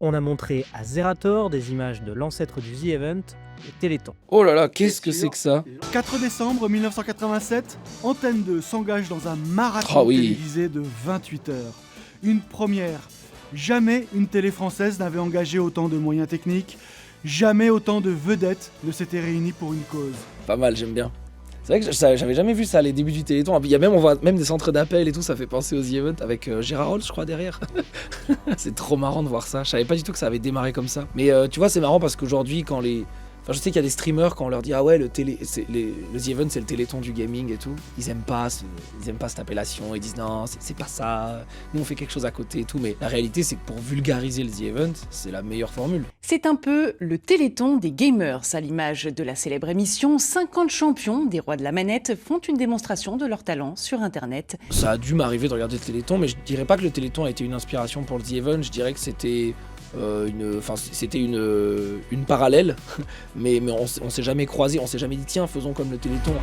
On a montré à Zerator des images de l'ancêtre du The Event, le Téléthon. Oh là là, qu'est-ce que c'est que ça? 4 décembre 1987, Antenne 2 s'engage dans un marathon télévisé de 28 heures. Une première. Jamais une télé française n'avait engagé autant de moyens techniques, jamais autant de vedettes ne s'étaient réunies pour une cause. Pas mal, j'aime bien. C'est vrai que j'avais jamais vu ça, les débuts du Téléthon. Il y a même, on voit même des centres d'appel et tout, ça fait penser aux The Event avec Gérard Rolls, je crois, derrière. C'est trop marrant de voir ça. Je savais pas du tout que ça avait démarré comme ça. Mais tu vois, c'est marrant parce qu'aujourd'hui, quand les... Enfin, je sais qu'il y a des streamers, quand on leur dit « Ah ouais, le The Event, c'est le Téléthon du gaming et tout », ils aiment pas cette appellation, ils disent « Non, c'est pas ça, nous on fait quelque chose à côté et tout ». Mais la réalité, c'est que pour vulgariser le The Event, c'est la meilleure formule. C'est un peu le Téléthon des gamers, à l'image de la célèbre émission. 50 champions des rois de la manette font une démonstration de leur talent sur Internet. Ça a dû m'arriver de regarder le Téléthon, mais je dirais pas que le Téléthon a été une inspiration pour le The Event, je dirais que c'était... une parallèle, mais on s'est jamais croisés, on s'est jamais dit tiens faisons comme le Téléthon.